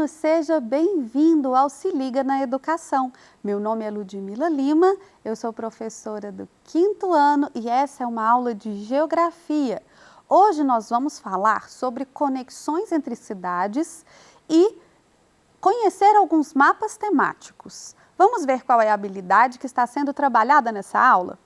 aluno, seja bem-vindo ao Se Liga na Educação. Meu nome é Ludmila Lima, eu sou professora do 5º ano e essa é uma aula de Geografia. Hoje nós vamos falar sobre conexões entre cidades e conhecer alguns mapas temáticos. Vamos ver qual é a habilidade que está sendo trabalhada nessa aula?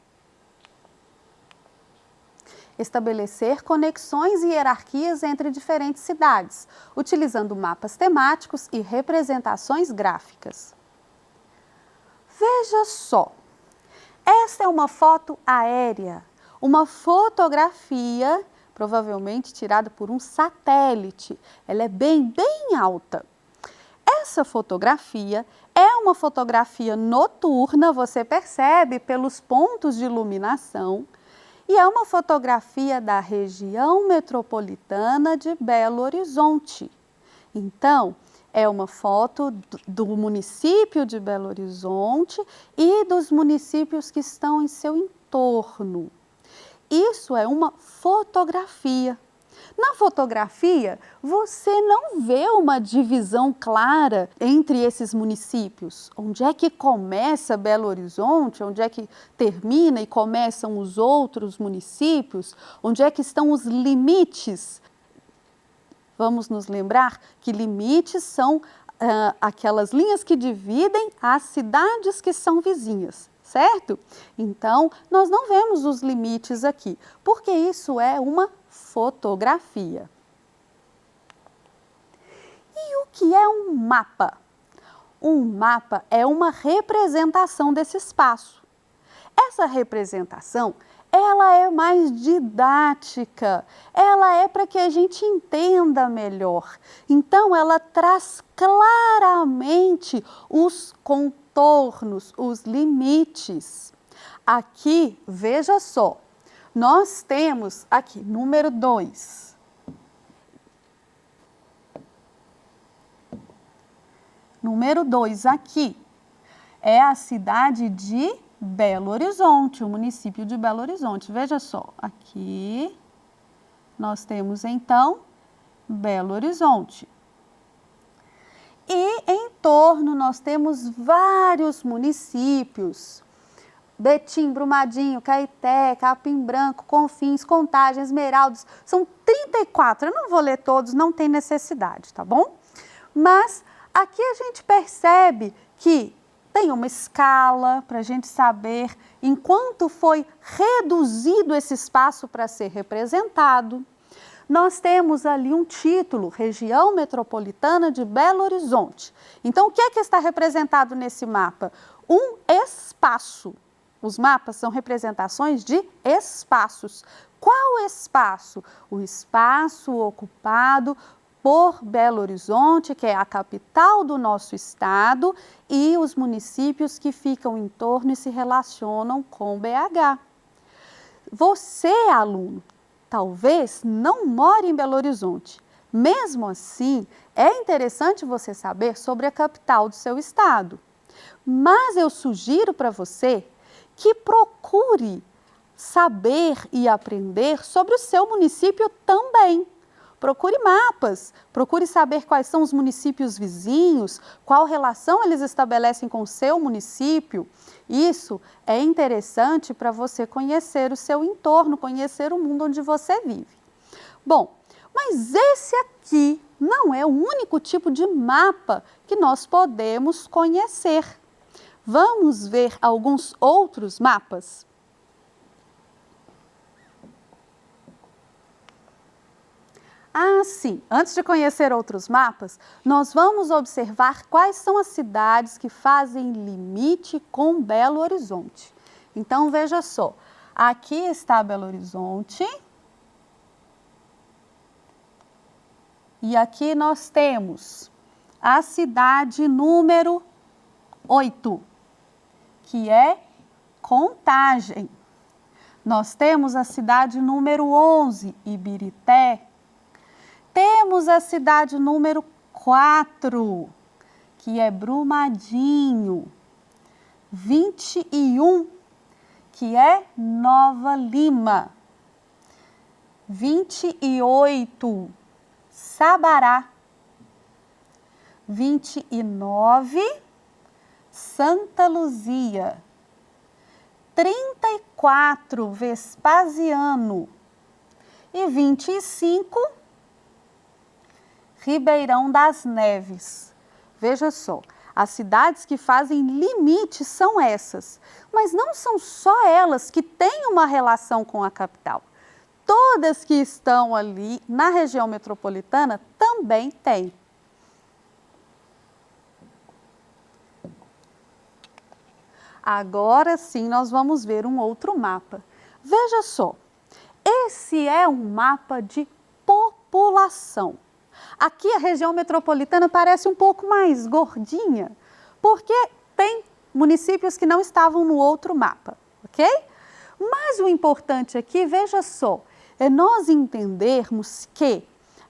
Estabelecer conexões e hierarquias entre diferentes cidades, utilizando mapas temáticos e representações gráficas. Veja só, esta é uma foto aérea, uma fotografia, provavelmente tirada por um satélite. Ela é bem alta. Essa fotografia é uma fotografia noturna, você percebe pelos pontos de iluminação, e é uma fotografia da região metropolitana de Belo Horizonte. Então, é uma foto do município de Belo Horizonte e dos municípios que estão em seu entorno. Isso é uma fotografia. Na fotografia, você não vê uma divisão clara entre esses municípios. Onde é que começa Belo Horizonte? Onde é que termina e começam os outros municípios? Onde é que estão os limites? Vamos nos lembrar que limites são aquelas linhas que dividem as cidades que são vizinhas, certo? Então, nós não vemos os limites aqui, porque isso é uma fotografia. E o que é um mapa? Um mapa é uma representação desse espaço. Essa representação, ela é mais didática, ela é para que a gente entenda melhor. Então, ela traz claramente os contornos, os limites. Aqui, veja só, nós temos aqui, número 2. Número 2 aqui é a cidade de Belo Horizonte, o município de Belo Horizonte. Veja só, aqui nós temos então Belo Horizonte. E em torno nós temos vários municípios. Betim, Brumadinho, Caeté, Capim Branco, Confins, Contagem, Esmeraldas, são 34, eu não vou ler todos, não tem necessidade, tá bom? Mas aqui a gente percebe que tem uma escala para a gente saber em quanto foi reduzido esse espaço para ser representado. Nós temos ali um título, Região Metropolitana de Belo Horizonte. Então, o que é que está representado nesse mapa? Um espaço. Os mapas são representações de espaços. Qual espaço? O espaço ocupado por Belo Horizonte, que é a capital do nosso estado, e os municípios que ficam em torno e se relacionam com BH. Você, aluno, talvez não more em Belo Horizonte. Mesmo assim, é interessante você saber sobre a capital do seu estado. Mas eu sugiro para você que procure saber e aprender sobre o seu município também. Procure mapas, procure saber quais são os municípios vizinhos, qual relação eles estabelecem com o seu município. Isso é interessante para você conhecer o seu entorno, conhecer o mundo onde você vive. Bom, mas esse aqui não é o único tipo de mapa que nós podemos conhecer. Vamos ver alguns outros mapas? Ah, sim! Antes de conhecer outros mapas, nós vamos observar quais são as cidades que fazem limite com Belo Horizonte. Então, veja só, aqui está Belo Horizonte e aqui nós temos a cidade número 8, que é Contagem. Nós temos a cidade número 11, Ibirité. Temos a cidade número 4, que é Brumadinho. 21, que é Nova Lima. 28, Sabará. 29, Santa Luzia. 34, Vespasiano. E 25, Ribeirão das Neves. Veja só, as cidades que fazem limite são essas, mas não são só elas que têm uma relação com a capital. Todas que estão ali na região metropolitana também têm. Agora sim nós vamos ver um outro mapa. Veja só, esse é um mapa de população. Aqui a região metropolitana parece um pouco mais gordinha, porque tem municípios que não estavam no outro mapa, ok? Mas o importante aqui, veja só, é nós entendermos que,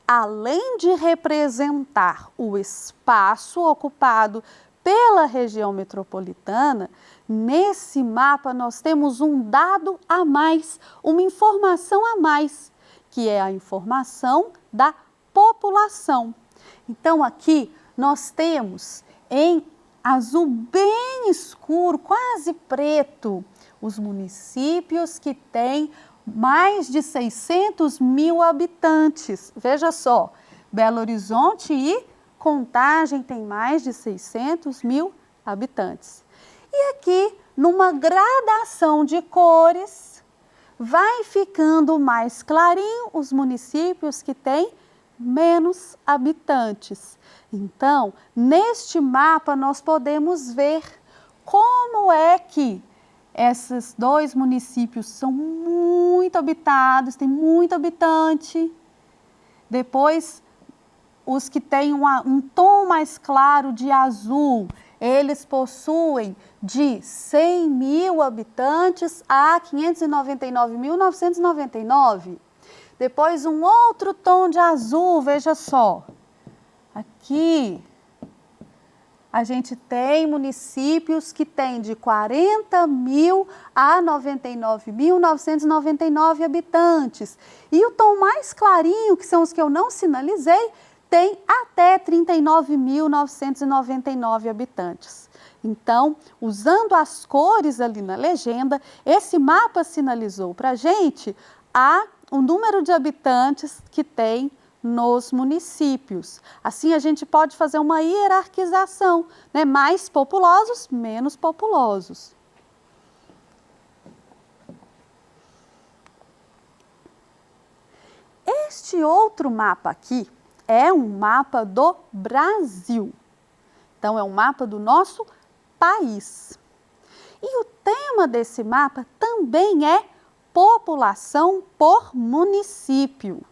além de representar o espaço ocupado pela região metropolitana, nesse mapa nós temos um dado a mais, uma informação a mais, que é a informação da população. Então aqui nós temos em azul bem escuro, quase preto, os municípios que têm mais de 600 mil habitantes. Veja só, Belo Horizonte e Contagem tem mais de 600 mil habitantes. E aqui, numa gradação de cores, vai ficando mais clarinho os municípios que têm menos habitantes. Então, neste mapa nós podemos ver como é que esses dois municípios são muito habitados, tem muito habitante. Depois, os que têm um tom mais claro de azul, eles possuem de 100 mil habitantes a 599.999. Depois um outro tom de azul, veja só. Aqui a gente tem municípios que têm de 40 mil a 99.999 habitantes. E o tom mais clarinho, que são os que eu não sinalizei, tem até 39.999 habitantes. Então, usando as cores ali na legenda, esse mapa sinalizou para a gente o número de habitantes que tem nos municípios. Assim, a gente pode fazer uma hierarquização, né? Mais populosos, menos populosos. Este outro mapa aqui é um mapa do Brasil. Então, é um mapa do nosso país. E o tema desse mapa também é população por município.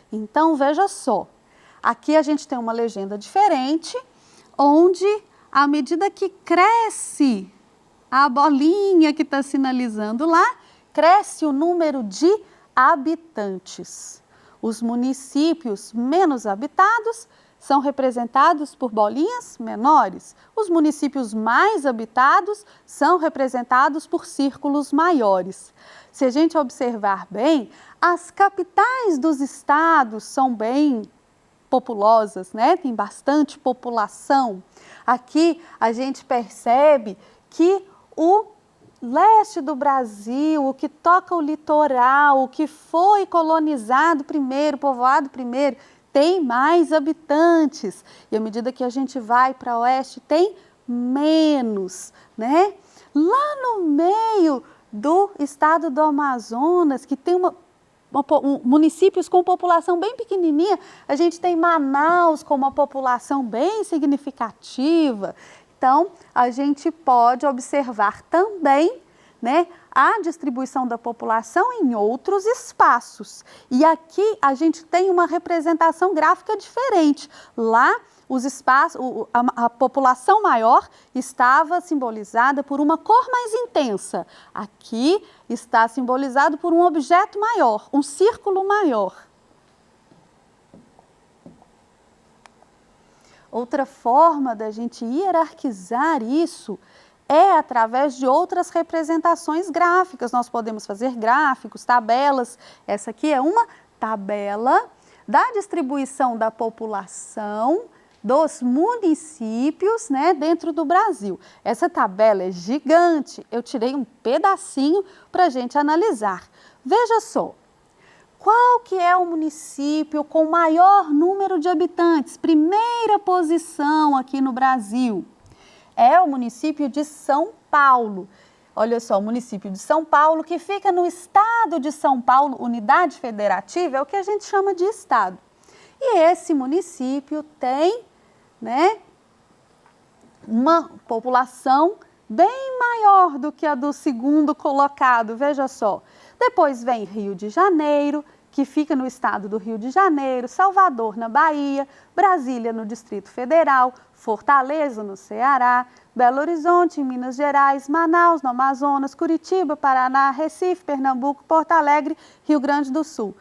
Então, veja só, aqui a gente tem uma legenda diferente, onde, à medida que cresce a bolinha que está sinalizando lá, cresce o número de habitantes. Os municípios menos habitados são representados por bolinhas menores. Os municípios mais habitados são representados por círculos maiores. Se a gente observar bem, as capitais dos estados são bem populosas, né? Tem bastante população. Aqui a gente percebe que o leste do Brasil, o que toca o litoral, o que foi colonizado primeiro, povoado primeiro, tem mais habitantes. E à medida que a gente vai para o oeste, tem menos, né? Lá no meio do estado do Amazonas, que tem municípios com população bem pequenininha, a gente tem Manaus com uma população bem significativa. Então, a gente pode observar também, né, a distribuição da população em outros espaços. E aqui a gente tem uma representação gráfica diferente. Lá, os espaços, a população maior estava simbolizada por uma cor mais intensa. Aqui está simbolizado por um objeto maior, um círculo maior. Outra forma da gente hierarquizar isso é através de outras representações gráficas. Nós podemos fazer gráficos, tabelas. Essa aqui é uma tabela da distribuição da população dos municípios, né, dentro do Brasil. Essa tabela é gigante, eu tirei um pedacinho para a gente analisar. Veja só, qual que é o município com maior número de habitantes? Primeira posição aqui no Brasil. É o município de São Paulo. Olha só, o município de São Paulo, que fica no estado de São Paulo, unidade federativa, é o que a gente chama de estado. E esse município tem, né, uma população bem maior do que a do segundo colocado, veja só. Depois vem Rio de Janeiro, que fica no estado do Rio de Janeiro, Salvador, na Bahia, Brasília, no Distrito Federal, Fortaleza, no Ceará, Belo Horizonte, em Minas Gerais, Manaus, no Amazonas, Curitiba, Paraná, Recife, Pernambuco, Porto Alegre, Rio Grande do Sul.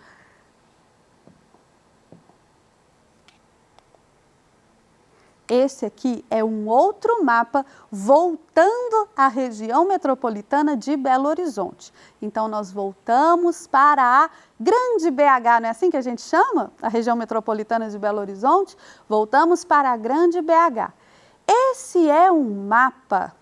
Esse aqui é um outro mapa voltando à região metropolitana de Belo Horizonte. Então, nós voltamos para a Grande BH, não é assim que a gente chama? A região metropolitana de Belo Horizonte? Voltamos para a Grande BH. Esse é um mapa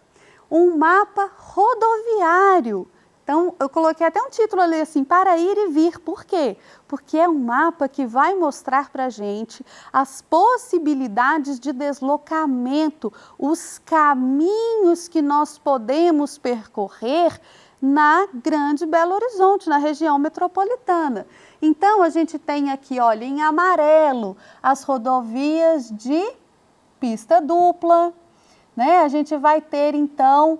rodoviário. Então, eu coloquei até um título ali assim, para ir e vir. Por quê? Porque é um mapa que vai mostrar para a gente as possibilidades de deslocamento, os caminhos que nós podemos percorrer na Grande Belo Horizonte, na região metropolitana. Então, a gente tem aqui, olha, em amarelo, as rodovias de pista dupla, né? A gente vai ter, então,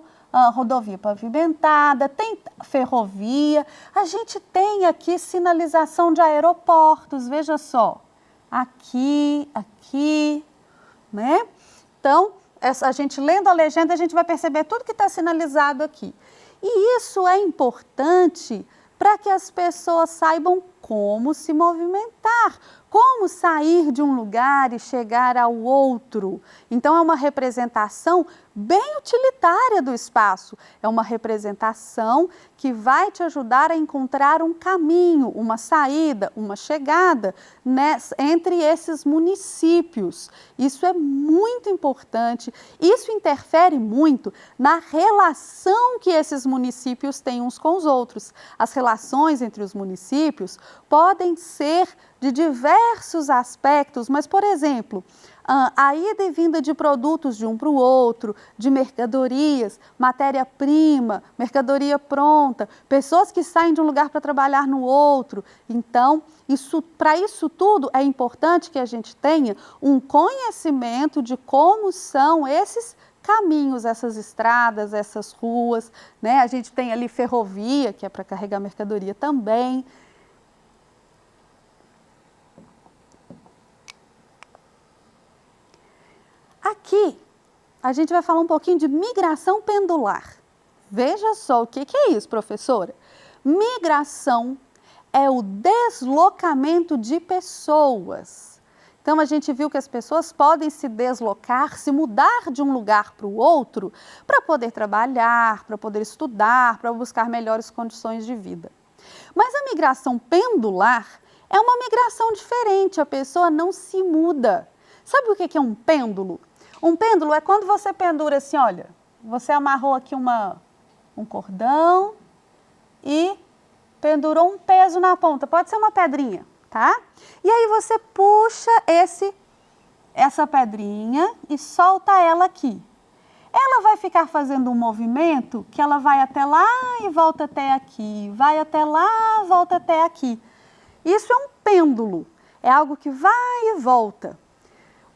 rodovia pavimentada, tem ferrovia, a gente tem aqui sinalização de aeroportos, veja só, aqui, né? Então, a gente lendo a legenda, a gente vai perceber tudo que está sinalizado aqui. E isso é importante para que as pessoas saibam como se movimentar, como sair de um lugar e chegar ao outro. Então, é uma representação bem utilitária do espaço. É uma representação que vai te ajudar a encontrar um caminho, uma saída, uma chegada, né, entre esses municípios. Isso é muito importante. Isso interfere muito na relação que esses municípios têm uns com os outros. As relações entre os municípios podem ser de diversos aspectos, mas, por exemplo, a ida e vinda de produtos de um para o outro, de mercadorias, matéria-prima, mercadoria pronta, pessoas que saem de um lugar para trabalhar no outro. Então, para isso tudo é importante que a gente tenha um conhecimento de como são esses caminhos, essas estradas, essas ruas, né? A gente tem ali ferrovia, que é para carregar mercadoria também. Aqui, a gente vai falar um pouquinho de migração pendular. Veja só, o que é isso, professora? Migração é o deslocamento de pessoas. Então, a gente viu que as pessoas podem se deslocar, se mudar de um lugar para o outro, para poder trabalhar, para poder estudar, para buscar melhores condições de vida. Mas a migração pendular é uma migração diferente, a pessoa não se muda. Sabe o que é um pêndulo? Um pêndulo é quando você pendura assim, olha, você amarrou aqui um cordão e pendurou um peso na ponta, pode ser uma pedrinha, tá? E aí você puxa essa pedrinha e solta ela aqui. Ela vai ficar fazendo um movimento que ela vai até lá e volta até aqui, vai até lá, volta até aqui. Isso é um pêndulo, é algo que vai e volta.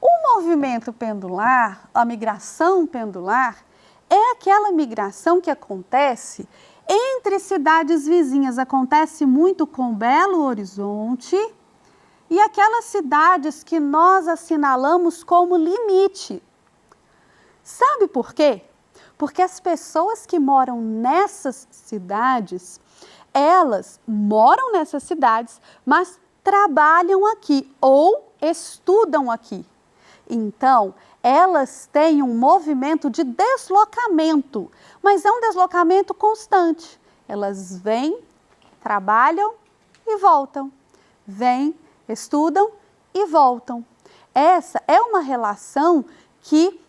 O movimento pendular, a migração pendular, é aquela migração que acontece entre cidades vizinhas. Acontece muito com Belo Horizonte e aquelas cidades que nós assinalamos como limite. Sabe por quê? Porque as pessoas que moram nessas cidades, elas moram nessas cidades, mas trabalham aqui ou estudam aqui. Então, elas têm um movimento de deslocamento, mas é um deslocamento constante. Elas vêm, trabalham e voltam. Vêm, estudam e voltam. essa é uma relação que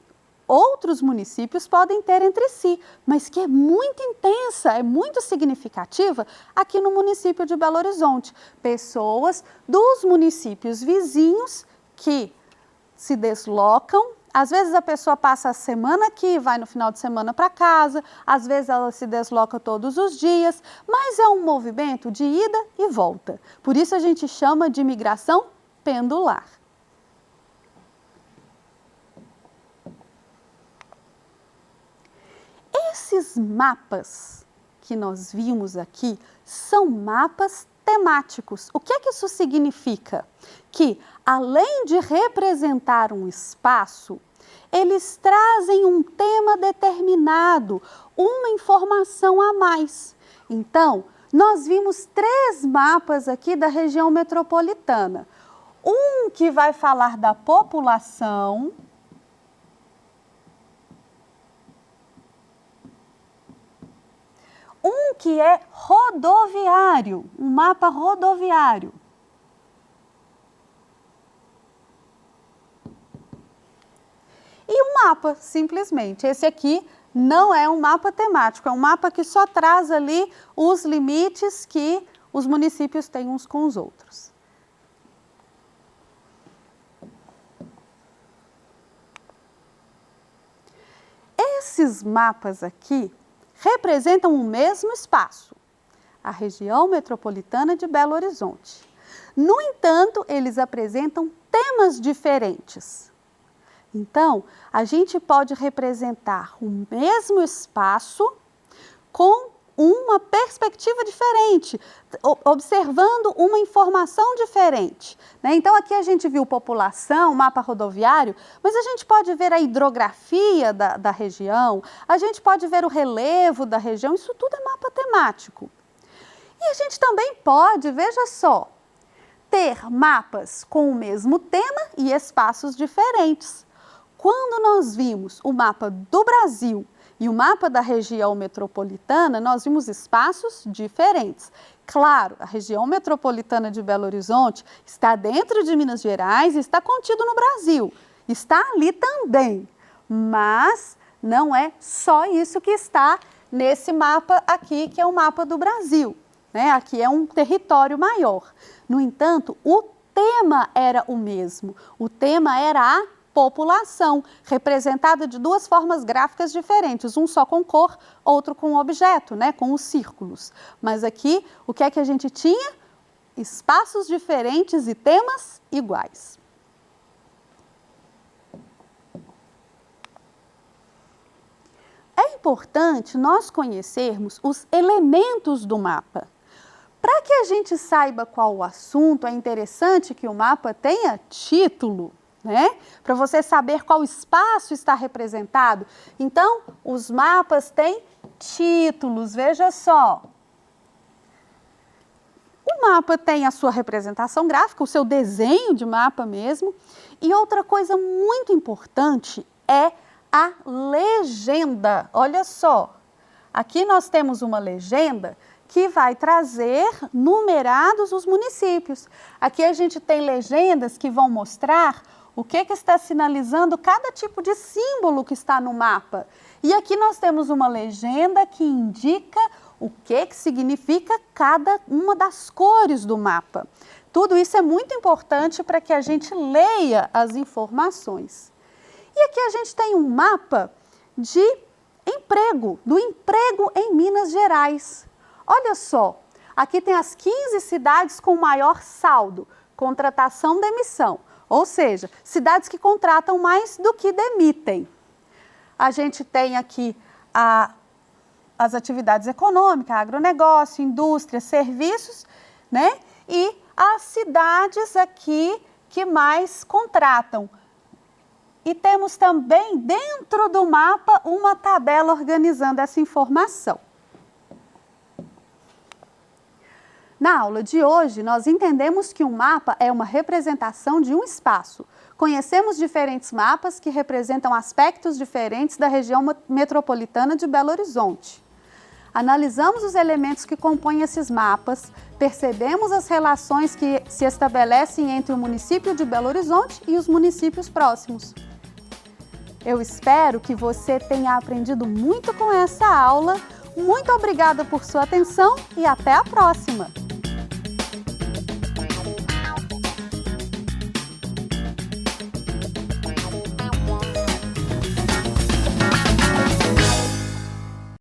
outros municípios podem ter entre si, mas que é muito intensa, é muito significativa aqui no município de Belo Horizonte. Pessoas dos municípios vizinhos que se deslocam, às vezes a pessoa passa a semana aqui, vai no final de semana para casa, às vezes ela se desloca todos os dias, mas é um movimento de ida e volta. Por isso a gente chama de migração pendular. Esses mapas que nós vimos aqui são mapas temáticos. O que é que isso significa? Que, além de representar um espaço, eles trazem um tema determinado, uma informação a mais. Então, nós vimos 3 mapas aqui da região metropolitana. Um que vai falar da população, um que é rodoviário, um mapa rodoviário. E um mapa, simplesmente. Esse aqui não é um mapa temático, é um mapa que só traz ali os limites que os municípios têm uns com os outros. Esses mapas aqui representam o mesmo espaço, a região metropolitana de Belo Horizonte. No entanto, eles apresentam temas diferentes. Então, a gente pode representar o mesmo espaço com uma perspectiva diferente, observando uma informação diferente, né? Então, aqui a gente viu população, mapa rodoviário, mas a gente pode ver a hidrografia da região, a gente pode ver o relevo da região, isso tudo é mapa temático. E a gente também pode, veja só, ter mapas com o mesmo tema e espaços diferentes. Quando nós vimos o mapa do Brasil e o mapa da região metropolitana, nós vimos espaços diferentes. Claro, a região metropolitana de Belo Horizonte está dentro de Minas Gerais e está contido no Brasil. Está ali também, mas não é só isso que está nesse mapa aqui, que é o mapa do Brasil, né? Aqui é um território maior. No entanto, o tema era o mesmo. O tema era a população, representada de 2 formas gráficas diferentes, um só com cor, outro com objeto, né, com os círculos. Mas aqui, o que é que a gente tinha? Espaços diferentes e temas iguais. É importante nós conhecermos os elementos do mapa. Para que a gente saiba qual o assunto, é interessante que o mapa tenha título, né? Para você saber qual espaço está representado. Então, os mapas têm títulos, veja só. O mapa tem a sua representação gráfica, o seu desenho de mapa mesmo. E outra coisa muito importante é a legenda. Olha só, aqui nós temos uma legenda que vai trazer numerados os municípios. Aqui a gente tem legendas que vão mostrar o que está sinalizando cada tipo de símbolo que está no mapa. E aqui nós temos uma legenda que indica o que significa cada uma das cores do mapa. Tudo isso é muito importante para que a gente leia as informações. E aqui a gente tem um mapa de emprego, do emprego em Minas Gerais. Olha só, aqui tem as 15 cidades com maior saldo, contratação, demissão. Ou seja, cidades que contratam mais do que demitem. A gente tem aqui as atividades econômicas, agronegócio, indústria, serviços, né? E as cidades aqui que mais contratam. E temos também dentro do mapa uma tabela organizando essa informação. Na aula de hoje, nós entendemos que um mapa é uma representação de um espaço. Conhecemos diferentes mapas que representam aspectos diferentes da região metropolitana de Belo Horizonte. Analisamos os elementos que compõem esses mapas, percebemos as relações que se estabelecem entre o município de Belo Horizonte e os municípios próximos. Eu espero que você tenha aprendido muito com essa aula. Muito obrigada por sua atenção e até a próxima!